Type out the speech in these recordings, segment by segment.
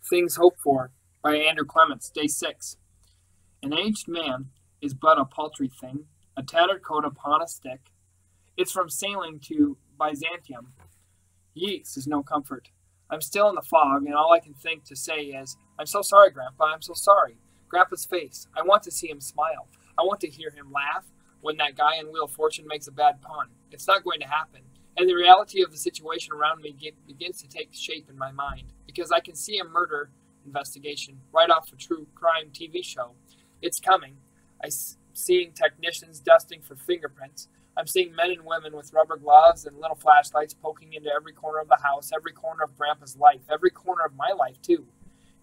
Things Hoped For by Andrew Clements, Day 6. An aged man is but a paltry thing, a tattered coat upon a stick. It's from sailing to Byzantium. Yeats is no comfort. I'm still in the fog, and all I can think to say is, I'm so sorry, Grandpa, I'm so sorry. Grandpa's face, I want to see him smile. I want to hear him laugh when that guy in Wheel of Fortune makes a bad pun. It's not going to happen. And the reality of the situation around me begins to take shape in my mind, because I can see a murder investigation right off a true crime TV show. It's coming. I'm seeing technicians dusting for fingerprints. I'm seeing men and women with rubber gloves and little flashlights poking into every corner of the house, every corner of Grandpa's life, every corner of my life, too.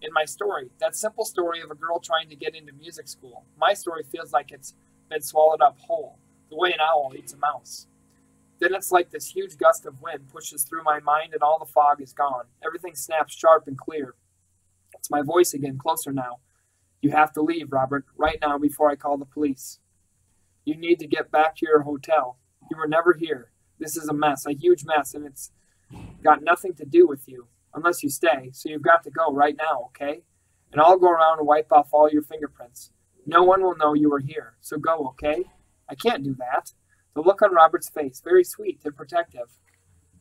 In my story, that simple story of a girl trying to get into music school, my story feels like it's been swallowed up whole, the way an owl eats a mouse. Then it's like this huge gust of wind pushes through my mind and all the fog is gone. Everything snaps sharp and clear. It's my voice again, closer now. You have to leave, Robert, right now before I call the police. You need to get back to your hotel. You were never here. This is a mess, a huge mess, and it's got nothing to do with you, unless you stay, so you've got to go right now, okay? And I'll go around and wipe off all your fingerprints. No one will know you were here, so go, okay? I can't do that. The look on Robert's face, very sweet and protective.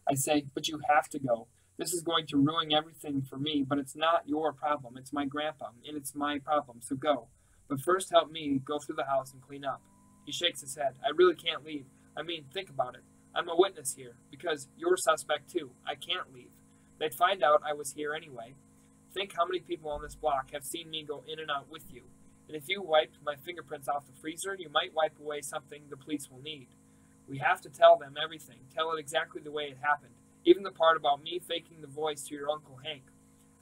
I say, but you have to go. This is going to ruin everything for me, but it's not your problem. It's my grandpa, and it's my problem, so go. But first help me go through the house and clean up. He shakes his head. I really can't leave. I mean, think about it. I'm a witness here, because you're suspect too. I can't leave. They'd find out I was here anyway. Think how many people on this block have seen me go in and out with you. And if you wiped my fingerprints off the freezer, you might wipe away something the police will need. We have to tell them everything, tell it exactly the way it happened, even the part about me faking the voice to your Uncle Hank.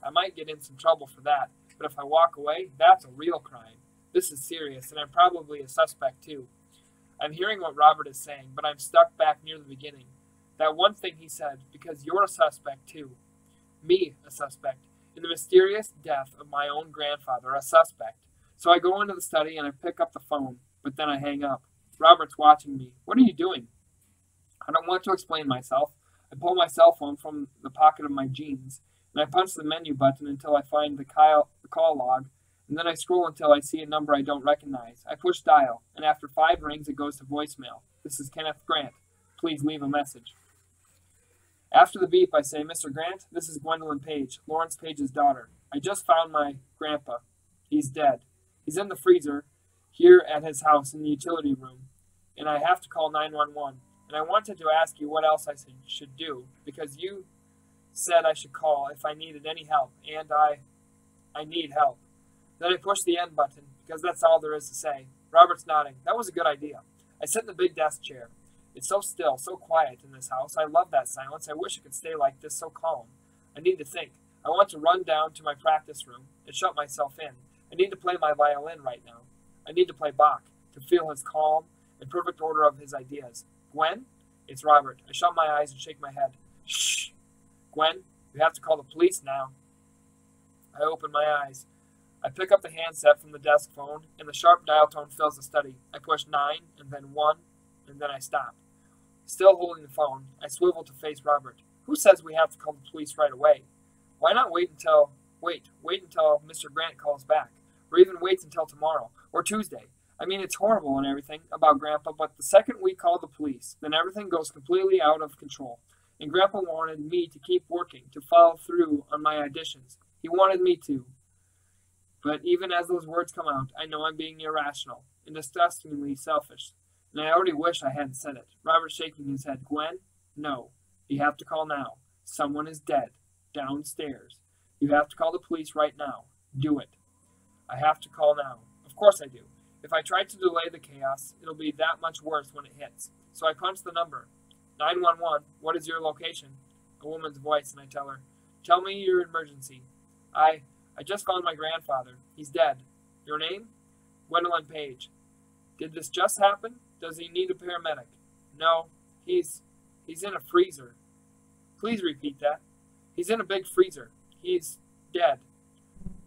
I might get in some trouble for that, but if I walk away, that's a real crime. This is serious, and I'm probably a suspect too. I'm hearing what Robert is saying, but I'm stuck back near the beginning. That one thing he said, because you're a suspect too. Me, a suspect. In the mysterious death of my own grandfather, a suspect. So I go into the study and I pick up the phone, but then I hang up. Robert's watching me. What are you doing? I don't want to explain myself. I pull my cell phone from the pocket of my jeans, and I punch the menu button until I find the call log, and then I scroll until I see a number I don't recognize. I push dial, and after 5 rings, it goes to voicemail. This is Kenneth Grant. Please leave a message. After the beep, I say, Mr. Grant, this is Gwendolyn Page, Lawrence Page's daughter. I just found my grandpa. He's dead. He's in the freezer here at his house in the utility room, and I have to call 911. And I wanted to ask you what else I should do, because you said I should call if I needed any help, and I need help. Then I push the end button, because that's all there is to say. Robert's nodding. That was a good idea. I sit in the big desk chair. It's so still, so quiet in this house. I love that silence. I wish it could stay like this, so calm. I need to think. I want to run down to my practice room and shut myself in. I need to play my violin right now. I need to play Bach, to feel his calm and perfect order of his ideas. Gwen? It's Robert. I shut my eyes and shake my head. Shh! Gwen, you have to call the police now. I open my eyes. I pick up the handset from the desk phone, and the sharp dial tone fills the study. I push 9, and then 1, and then I stop. Still holding the phone, I swivel to face Robert. Who says we have to call the police right away? Why not wait until Mr. Grant calls back, or even wait until tomorrow, or Tuesday? I mean, it's horrible and everything about Grandpa, but the second we call the police, then everything goes completely out of control. And Grandpa wanted me to keep working, to follow through on my auditions. He wanted me to. But even as those words come out, I know I'm being irrational and disgustingly selfish. And I already wish I hadn't said it. Robert's shaking his head. Gwen? No. You have to call now. Someone is dead. Downstairs. You have to call the police right now. Do it. I have to call now. Of course I do. If I try to delay the chaos, it'll be that much worse when it hits. So I punch the number. 911, what is your location? A woman's voice, and I tell her, tell me your emergency. I just found my grandfather. He's dead. Your name? Gwendolyn Page. Did this just happen? Does he need a paramedic? No, he's in a freezer. Please repeat that. He's in a big freezer. He's dead.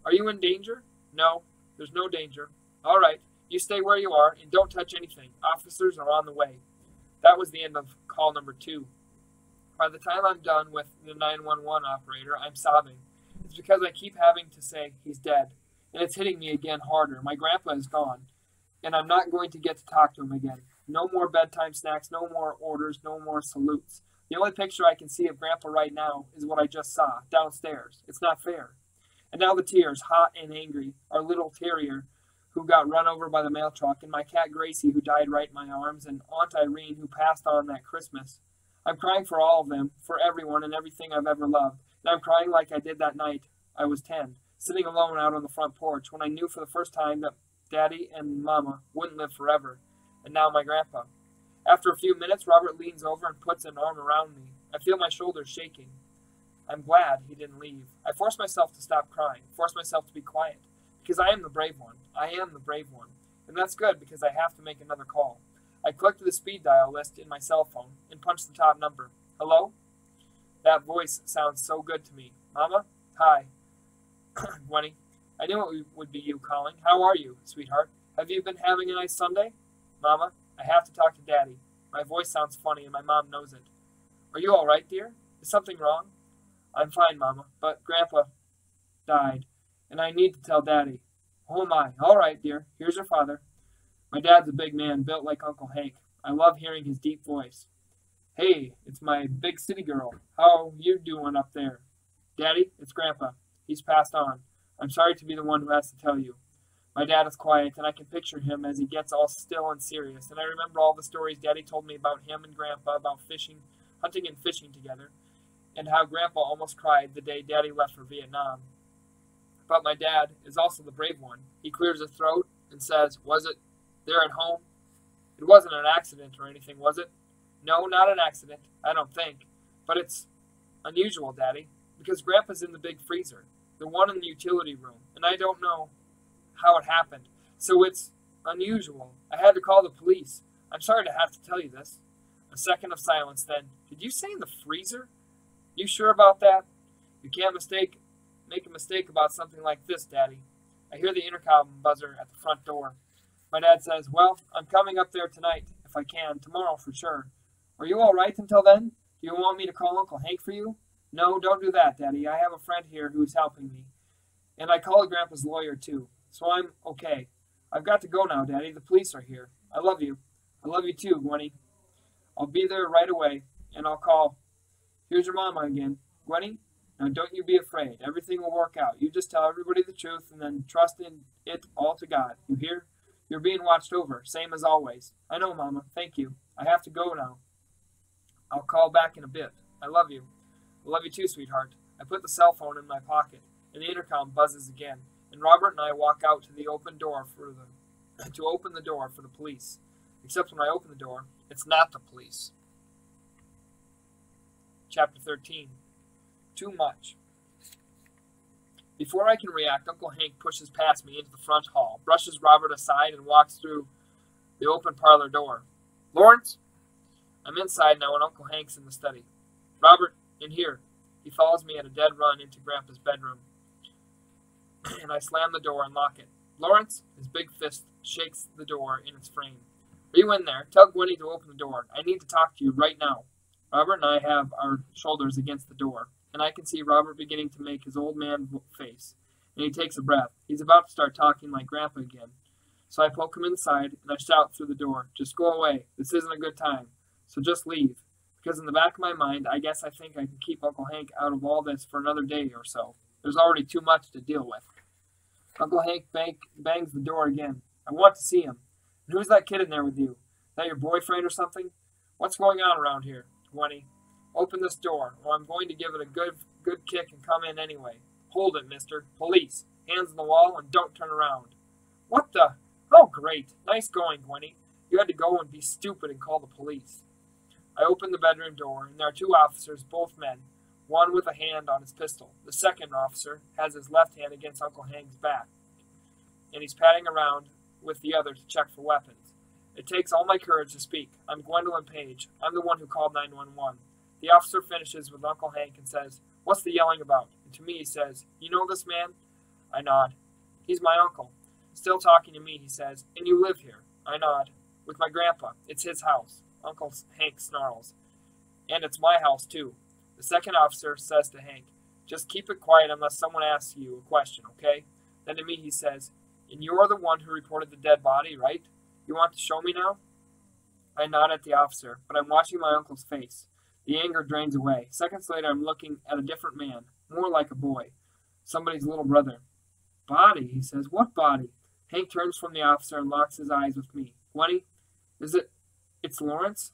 Are you in danger? No, there's no danger. All right, you stay where you are and don't touch anything. Officers are on the way. That was the end of call number 2. By the time I'm done with the 911 operator, I'm sobbing. It's It's because I keep having to say he's dead, and it's hitting me again harder. My grandpa is gone, and I'm not going to get to talk to him again. No more bedtime snacks, no more orders, no more salutes. The only picture I can see of Grandpa right now is what I just saw, downstairs. It's not fair. And now the tears, hot and angry, our little terrier who got run over by the mail truck, and my cat Gracie who died right in my arms, and Aunt Irene who passed on that Christmas. I'm crying for all of them, for everyone and everything I've ever loved. And I'm crying like I did that night I was 10, sitting alone out on the front porch when I knew for the first time that Daddy and Mama wouldn't live forever. And now my grandpa. After a few minutes, Robert leans over and puts an arm around me. I feel my shoulders shaking. I'm glad he didn't leave. I force myself to stop crying, force myself to be quiet, because I am the brave one. I am the brave one. And that's good because I have to make another call. I click to the speed dial list in my cell phone and punch the top number. Hello? That voice sounds so good to me. Mama? Hi. Gwenny. I knew it would be you calling. How are you, sweetheart? Have you been having a nice Sunday? Mama, I have to talk to Daddy. My voice sounds funny and my mom knows it. Are you all right, dear? Is something wrong? I'm fine, Mama, but Grandpa died, and I need to tell Daddy. Oh my, all right, dear. Here's your father. My dad's a big man, built like Uncle Hank. I love hearing his deep voice. Hey, it's my big city girl. How you doing up there? Daddy, it's Grandpa. He's passed on. I'm sorry to be the one who has to tell you. My dad is quiet, and I can picture him as he gets all still and serious, and I remember all the stories Daddy told me about him and Grandpa, about fishing, hunting and fishing together, and how Grandpa almost cried the day Daddy left for Vietnam. But my dad is also the brave one. He clears his throat and says, was it there at home? It wasn't an accident or anything, was it? No, not an accident, I don't think. But it's unusual, Daddy, because Grandpa's in the big freezer, the one in the utility room, and I don't know how it happened. So it's unusual. I had to call the police. I'm sorry to have to tell you this. A second of silence, then. Did you say in the freezer? You sure about that? You can't make a mistake about something like this, Daddy. I hear the intercom buzzer at the front door. My dad says, well, I'm coming up there tonight, if I can, tomorrow for sure. Are you all right until then? Do you want me to call Uncle Hank for you? No, don't do that, Daddy. I have a friend here who's helping me. And I called Grandpa's lawyer, too. So I'm okay. I've got to go now, Daddy. The police are here. I love you. I love you too, Gwenny. I'll be there right away, and I'll call. Here's your mama again. Gwenny, now don't you be afraid. Everything will work out. You just tell everybody the truth and then trust in it all to God. You hear? You're being watched over, same as always. I know, Mama. Thank you. I have to go now. I'll call back in a bit. I love you. I love you too, sweetheart. I put the cell phone in my pocket, and the intercom buzzes again. And Robert and I walk out to the open door to open the door for the police. Except when I open the door, it's not the police. Chapter 13. Too much. Before I can react, Uncle Hank pushes past me into the front hall, brushes Robert aside, and walks through the open parlor door. Lawrence? I'm inside now, and Uncle Hank's in the study. Robert, in here. He follows me at a dead run into Grandpa's bedroom. And I slam the door and lock it. Lawrence, his big fist shakes the door in its frame. Are you in there? Tell Gwenny to open the door. I need to talk to you right now. Robert and I have our shoulders against the door, and I can see Robert beginning to make his old man face. And he takes a breath. He's about to start talking like Grandpa again. So I poke him inside, and I shout through the door, just go away. This isn't a good time. So just leave. Because in the back of my mind, I guess I think I can keep Uncle Hank out of all this for another day or so. There's already too much to deal with. Uncle Hank bangs the door again. I want to see him. And who's that kid in there with you? Is that your boyfriend or something? What's going on around here, Gwenny? Open this door, or I'm going to give it a good kick and come in anyway. Hold it, mister. Police. Hands on the wall and don't turn around. What the? Oh, great. Nice going, Gwenny. You had to go and be stupid and call the police. I open the bedroom door, and there are two officers, both men, one with a hand on his pistol. The second officer has his left hand against Uncle Hank's back, and he's patting around with the other to check for weapons. It takes all my courage to speak. I'm Gwendolyn Page. I'm the one who called 911. The officer finishes with Uncle Hank and says, What's the yelling about? And to me he says, You know this man? I nod. He's my uncle. Still talking to me, he says, And you live here? I nod. With my grandpa. It's his house. Uncle Hank snarls. And it's my house, too. The second officer says to Hank, Just keep it quiet unless someone asks you a question, okay? Then to me he says, and you're the one who reported the dead body, right? You want to show me now? I nod at the officer, but I'm watching my uncle's face. The anger drains away. Seconds later, I'm looking at a different man, more like a boy, somebody's little brother. Body, he says. What body? Hank turns from the officer and locks his eyes with me. Gwenny, it's Lawrence?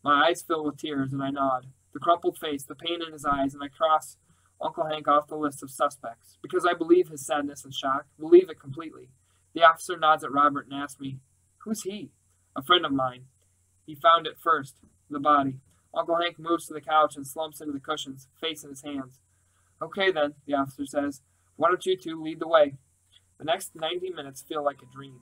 My eyes fill with tears, and I nod. The crumpled face, the pain in his eyes, and I cross Uncle Hank off the list of suspects, because I believe his sadness and shock, believe it completely. The officer nods at Robert and asks me, who's he? A friend of mine. He found it first, the body. Uncle Hank moves to the couch and slumps into the cushions, face in his hands. Okay then, the officer says, why don't you two lead the way? The next 90 minutes feel like a dream.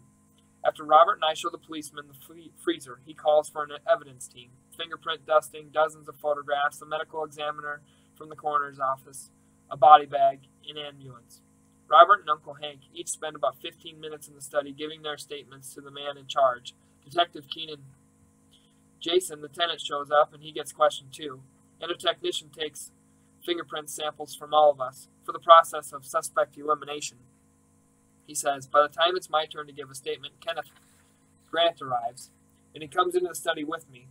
After Robert and I show the policeman the freezer, he calls for an evidence team. Fingerprint dusting, dozens of photographs, a medical examiner from the coroner's office, a body bag, an ambulance. Robert and Uncle Hank each spend about 15 minutes in the study giving their statements to the man in charge, Detective Keenan. Jason, the tenant, shows up and he gets questioned too, and a technician takes fingerprint samples from all of us for the process of suspect elimination. He says, by the time it's my turn to give a statement, Kenneth Grant arrives, and he comes into the study with me.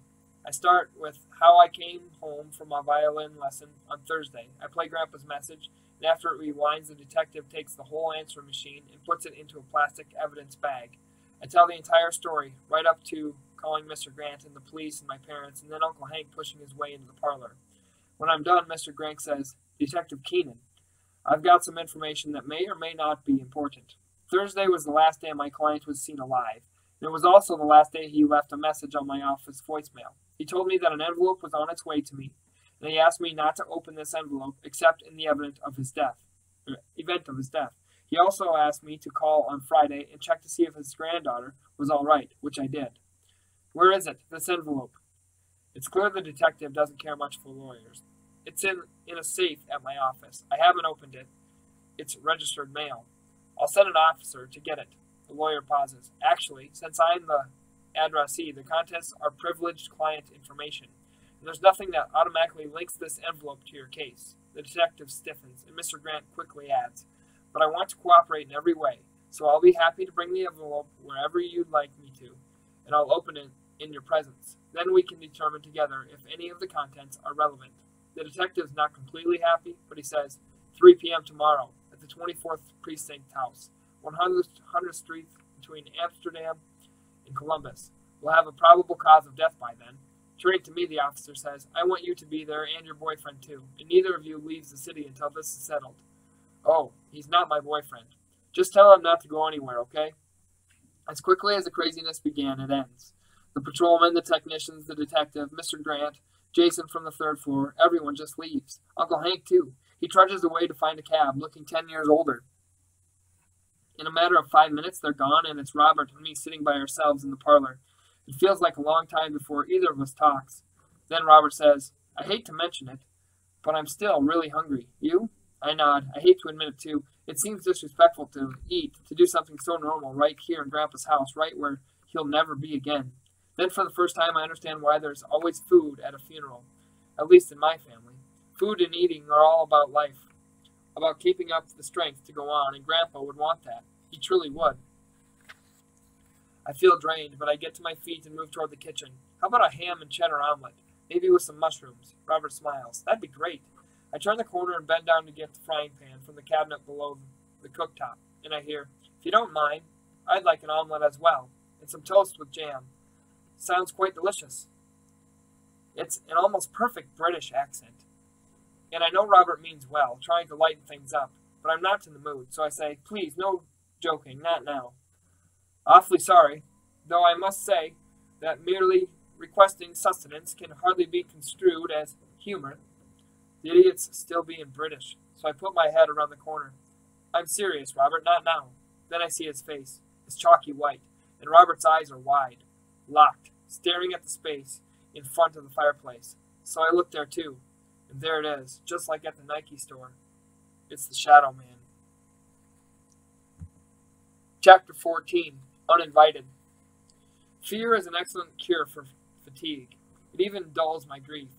I start with how I came home from my violin lesson on Thursday. I play Grandpa's message, and after it rewinds, the detective takes the whole answering machine and puts it into a plastic evidence bag. I tell the entire story, right up to calling Mr. Grant and the police and my parents, and then Uncle Hank pushing his way into the parlor. When I'm done, Mr. Grant says, Detective Keenan, I've got some information that may or may not be important. Thursday was the last day my client was seen alive, and it was also the last day he left a message on my office voicemail. He told me that an envelope was on its way to me, and he asked me not to open this envelope except in the event of his death. He also asked me to call on Friday and check to see if his granddaughter was all right, which I did. Where is it, this envelope? It's clear the detective doesn't care much for lawyers. It's in a safe at my office. I haven't opened it. It's registered mail. I'll send an officer to get it. The lawyer pauses. Actually, since I'm the addressee, the contents are privileged client information, and there's nothing that automatically links this envelope to your case. The detective stiffens, and Mr. Grant quickly adds, but I want to cooperate in every way, so I'll be happy to bring the envelope wherever you'd like me to, and I'll open it in your presence. Then we can determine together if any of the contents are relevant. The detective's not completely happy, but he says, 3 p.m. tomorrow at the 24th Precinct House, 100th Street between Amsterdam and Columbus. We'll have a probable cause of death by then. Turning to me, the officer says, I want you to be there and your boyfriend too, and neither of you leaves the city until this is settled. Oh, he's not my boyfriend. Just tell him not to go anywhere, okay? As quickly as the craziness began, it ends. The patrolman, the technicians, the detective, Mr. Grant, Jason from the third floor, everyone just leaves. Uncle Hank, too. He trudges away to find a cab, looking 10 years older. In a matter of 5 minutes, they're gone, and it's Robert and me sitting by ourselves in the parlor. It feels like a long time before either of us talks. Then Robert says, I hate to mention it, but I'm still really hungry. You? I nod. I hate to admit it, too. It seems disrespectful to eat, to do something so normal right here in Grandpa's house, right where he'll never be again. Then for the first time, I understand why there's always food at a funeral, at least in my family. Food and eating are all about life, about keeping up the strength to go on, and Grandpa would want that. He truly would. I feel drained, but I get to my feet and move toward the kitchen. How about a ham and cheddar omelet? Maybe with some mushrooms. Robert smiles. That'd be great. I turn the corner and bend down to get the frying pan from the cabinet below the cooktop, and I hear, if you don't mind, I'd like an omelet as well, and some toast with jam. Sounds quite delicious. It's an almost perfect British accent. And I know Robert means well, trying to lighten things up, but I'm not in the mood, so I say, please, no joking, not now. Awfully sorry, though I must say that merely requesting sustenance can hardly be construed as humor. The idiot's still being British, so I put my head around the corner. I'm serious, Robert, not now. Then I see his face. It's chalky white, and Robert's eyes are wide, locked, staring at the space in front of the fireplace. So I look there too, and there it is, just like at the Nike store. It's the Shadow Man. Chapter 14. Uninvited. Fear is an excellent cure for fatigue. It even dulls my grief.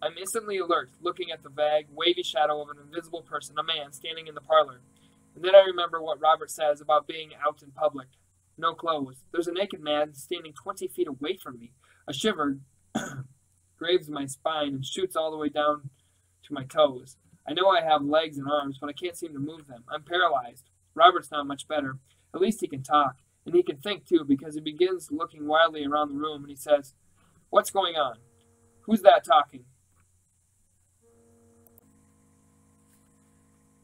I'm instantly alert, looking at the vague, wavy shadow of an invisible person, a man, standing in the parlor. And then I remember what Robert says about being out in public. No clothes. There's a naked man standing 20 feet away from me. A shiver graves my spine and shoots all the way down to my toes. I know I have legs and arms, but I can't seem to move them. I'm paralyzed. Robert's not much better. At least he can talk. And he can think, too, because he begins looking wildly around the room and he says, "What's going on? Who's that talking?"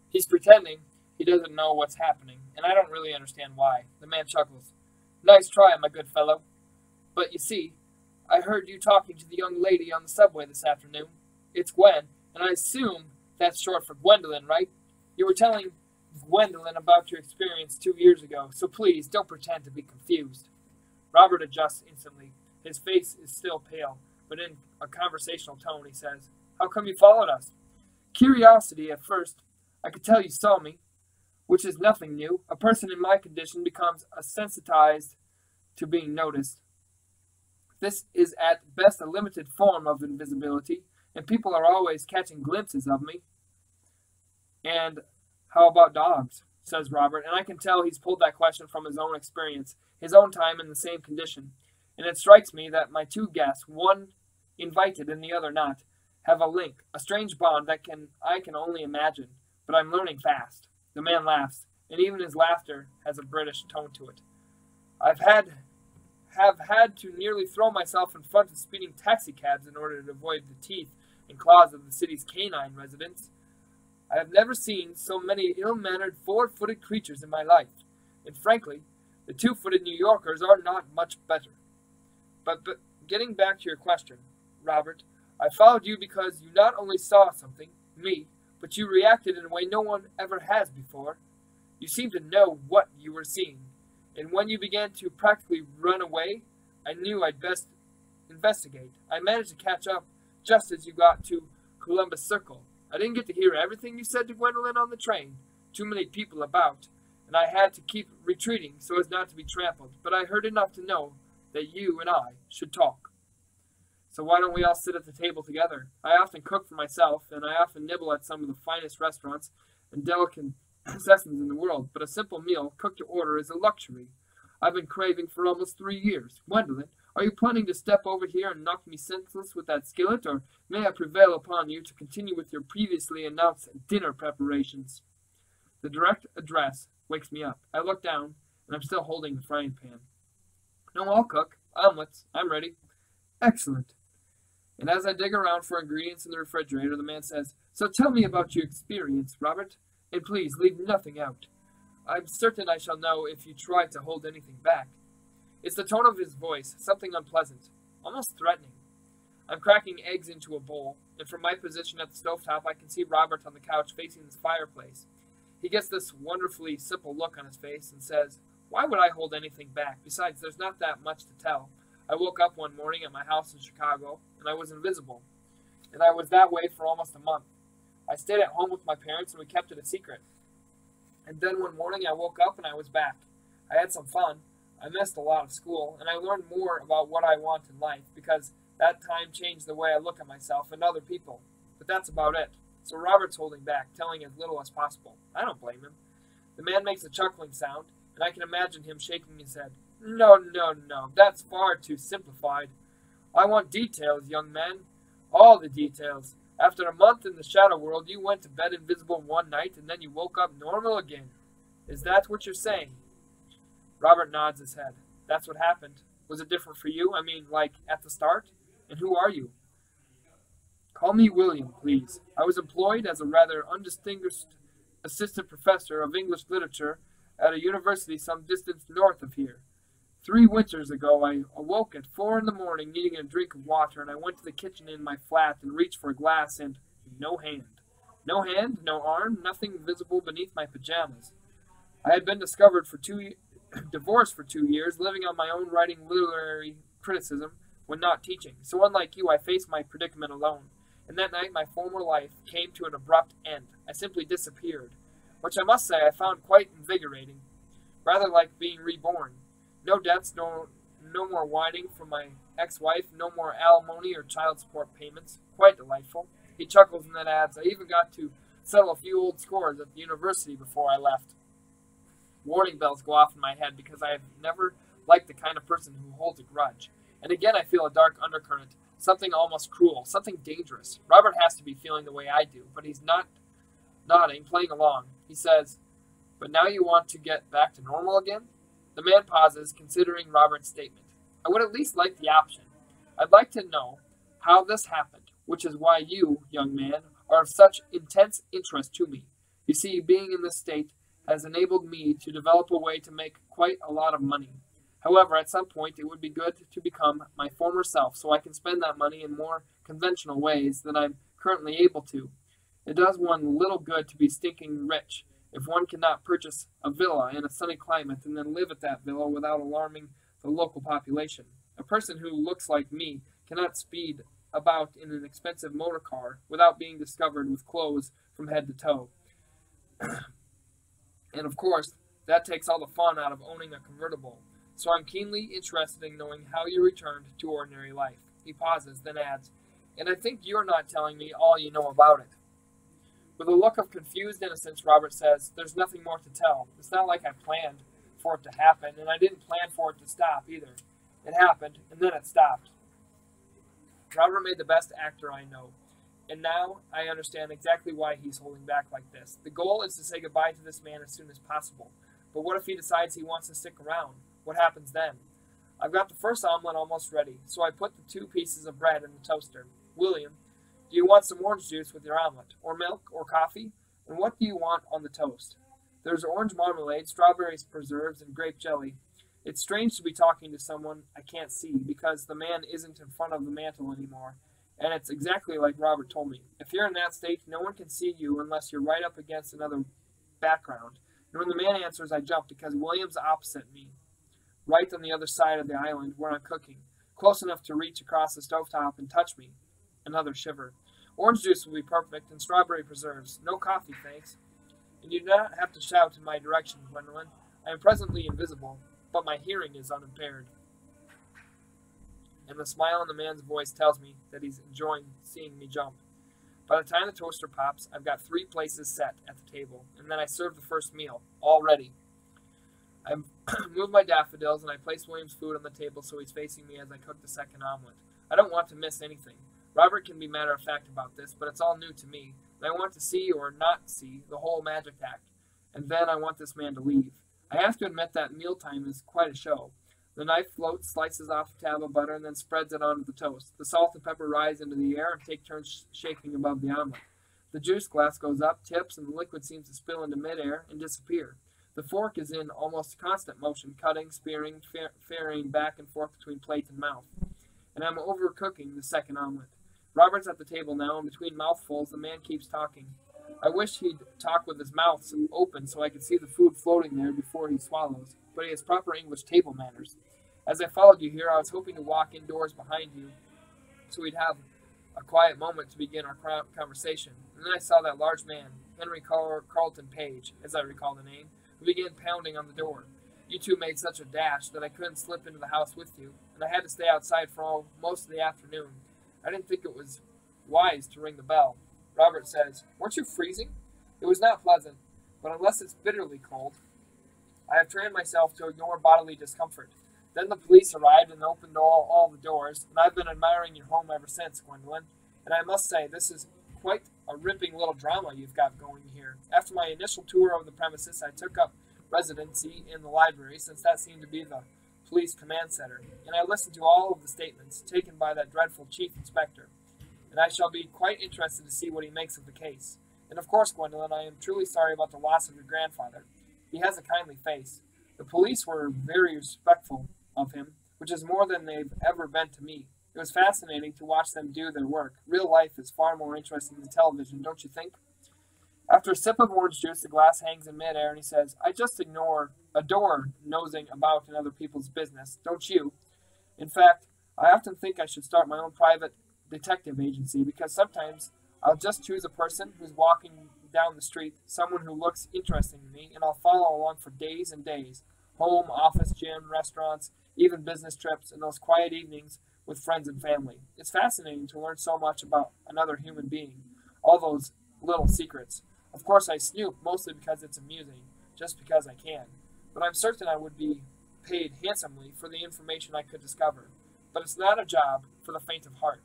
He's pretending he doesn't know what's happening, and I don't really understand why. The man chuckles. "Nice try, my good fellow. But you see, I heard you talking to the young lady on the subway this afternoon. It's Gwen, and I assume that's short for Gwendolyn, right? You were telling Gwendolyn about your experience 2 years ago, so please don't pretend to be confused." Robert adjusts instantly. His face is still pale, but in a conversational tone he says, "How come you followed us?" "Curiosity at first. I could tell you saw me, which is nothing new. A person in my condition becomes sensitized to being noticed. This is at best a limited form of invisibility, and people are always catching glimpses of me." "And how about dogs?" says Robert, and I can tell he's pulled that question from his own experience, his own time in the same condition. And it strikes me that my two guests, one invited and the other not, have a link, a strange bond that I can only imagine. But I'm learning fast. The man laughs, and even his laughter has a British tone to it. Have had to nearly throw myself in front of speeding taxicabs in order to avoid the teeth and claws of the city's canine residents. I have never seen so many ill-mannered, four-footed creatures in my life, and frankly, the two-footed New Yorkers are not much better. But getting back to your question, Robert, I followed you because you not only saw something, me, but you reacted in a way no one ever has before. You seemed to know what you were seeing, and when you began to practically run away, I knew I'd best investigate. I managed to catch up just as you got to Columbus Circle. I didn't get to hear everything you said to Gwendolyn on the train. Too many people about, and I had to keep retreating so as not to be trampled, but I heard enough to know that you and I should talk. So why don't we all sit at the table together? I often cook for myself, and I often nibble at some of the finest restaurants and delicatessens in the world, but a simple meal, cooked to order, is a luxury I've been craving for almost 3 years. Gwendolyn, are you planning to step over here and knock me senseless with that skillet, or may I prevail upon you to continue with your previously announced dinner preparations? The direct address wakes me up. I look down, and I'm still holding the frying pan. "No, I'll cook. Omelets. I'm ready." "Excellent." And as I dig around for ingredients in the refrigerator, the man says, "So tell me about your experience, Robert, and please leave nothing out. I'm certain I shall know if you try to hold anything back." It's the tone of his voice, something unpleasant, almost threatening. I'm cracking eggs into a bowl, and from my position at the stovetop, I can see Robert on the couch facing the fireplace. He gets this wonderfully simple look on his face and says, "Why would I hold anything back? Besides, there's not that much to tell. I woke up one morning at my house in Chicago, and I was invisible. And I was that way for almost a month. I stayed at home with my parents, and we kept it a secret. And then one morning I woke up, and I was back. I had some fun. I missed a lot of school, and I learned more about what I want in life, because that time changed the way I look at myself and other people. But that's about it. So Robert's holding back, telling as little as possible. I don't blame him." The man makes a chuckling sound, and I can imagine him shaking his head. No, that's far too simplified. I want details, young man. All the details. After a month in the shadow world, you went to bed invisible one night, and then you woke up normal again. Is that what you're saying?" Robert nods his head. "That's what happened. Was it different for you? I mean, like, at the start? And who are you?" "Call me William, please. I was employed as a rather undistinguished assistant professor of English literature at a university some distance north of here. 3 winters ago, I awoke at 4 in the morning needing a drink of water, and I went to the kitchen in my flat and reached for a glass, and no hand. No hand, no arm, nothing visible beneath my pajamas. I had been divorced for 2 years, living on my own, writing literary criticism when not teaching. So unlike you, I faced my predicament alone. And that night, my former life came to an abrupt end. I simply disappeared, which I must say I found quite invigorating, rather like being reborn. No deaths, no more whining from my ex-wife, no more alimony or child support payments. Quite delightful. He chuckles and then adds, I even got to settle a few old scores at the university before I left. Warning bells go off in my head because I have never liked the kind of person who holds a grudge. And again I feel a dark undercurrent, something almost cruel, something dangerous. Robert has to be feeling the way I do, but he's not nodding, playing along. He says, but now you want to get back to normal again? The man pauses, considering Robert's statement. I would at least like the option. I'd like to know how this happened, which is why you, young man, are of such intense interest to me. You see, being in this state has enabled me to develop a way to make quite a lot of money. However, at some point it would be good to become my former self so I can spend that money in more conventional ways than I'm currently able to. It does one little good to be stinking rich if one cannot purchase a villa in a sunny climate and then live at that villa without alarming the local population. A person who looks like me cannot speed about in an expensive motor car without being discovered with clothes from head to toe. And of course, that takes all the fun out of owning a convertible. So I'm keenly interested in knowing how you returned to ordinary life. He pauses, then adds, and I think you're not telling me all you know about it. With a look of confused innocence, Robert says, there's nothing more to tell. It's not like I planned for it to happen, and I didn't plan for it to stop either. It happened, and then it stopped. Robert made the best actor I know, and now I understand exactly why he's holding back like this. The goal is to say goodbye to this man as soon as possible. But what if he decides he wants to stick around? What happens then? I've got the first omelet almost ready, so I put the 2 pieces of bread in the toaster. William, do you want some orange juice with your omelet, or milk, or coffee? And what do you want on the toast? There's orange marmalade, strawberries preserves, and grape jelly. It's strange to be talking to someone I can't see, because the man isn't in front of the mantel anymore. And it's exactly like Robert told me. If you're in that state, no one can see you unless you're right up against another background. And when the man answers, I jump, because William's opposite me, right on the other side of the island where I'm cooking, close enough to reach across the stovetop and touch me. Another shiver. Orange juice will be perfect, and strawberry preserves. No coffee, thanks. And you do not have to shout in my direction, Gwendolyn. I am presently invisible, but my hearing is unimpaired. And the smile in the man's voice tells me that he's enjoying seeing me jump. By the time the toaster pops, I've got 3 places set at the table, and then I serve the first meal, all ready. I move my daffodils, and I place William's food on the table so he's facing me as I cook the second omelet. I don't want to miss anything. Robert can be matter-of-fact about this, but it's all new to me, and I want to see or not see the whole magic act, and then I want this man to leave. I have to admit that mealtime is quite a show. The knife floats, slices off a tab of butter, and then spreads it onto the toast. The salt and pepper rise into the air and take turns shaping above the omelet. The juice glass goes up, tips, and the liquid seems to spill into midair and disappear. The fork is in almost constant motion, cutting, spearing, ferrying back and forth between plate and mouth. And I'm overcooking the second omelet. Robert's at the table now, and between mouthfuls, the man keeps talking. I wish he'd talk with his mouth open so I could see the food floating there before he swallows, but he has proper English table manners. As I followed you here, I was hoping to walk indoors behind you so we'd have a quiet moment to begin our conversation. And then I saw that large man, Henry Carlton Page, as I recall the name, who began pounding on the door. You 2 made such a dash that I couldn't slip into the house with you, and I had to stay outside for most of the afternoon. I didn't think it was wise to ring the bell. Robert says, weren't you freezing? It was not pleasant, but unless it's bitterly cold, I have trained myself to ignore bodily discomfort. Then the police arrived and opened all the doors, and I've been admiring your home ever since, Gwendolyn. And I must say, this is quite a ripping little drama you've got going here. After my initial tour of the premises, I took up residency in the library, since that seemed to be the police command center, and I listened to all of the statements taken by that dreadful chief inspector, and I shall be quite interested to see what he makes of the case. And of course, Gwendolyn, I am truly sorry about the loss of your grandfather. He has a kindly face. The police were very respectful of him, which is more than they've ever been to me. It was fascinating to watch them do their work. Real life is far more interesting than television, don't you think? After a sip of orange juice, the glass hangs in midair, and he says, I just adore nosing about in other people's business, don't you? In fact, I often think I should start my own private detective agency, because sometimes I'll just choose a person who's walking down the street, someone who looks interesting to me, and I'll follow along for days and days. Home, office, gym, restaurants, even business trips, and those quiet evenings with friends and family. It's fascinating to learn so much about another human being, all those little secrets. Of course, I snoop mostly because it's amusing, just because I can. But I'm certain I would be paid handsomely for the information I could discover. But it's not a job for the faint of heart.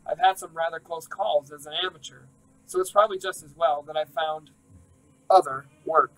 I've had some rather close calls as an amateur, so it's probably just as well that I found other work.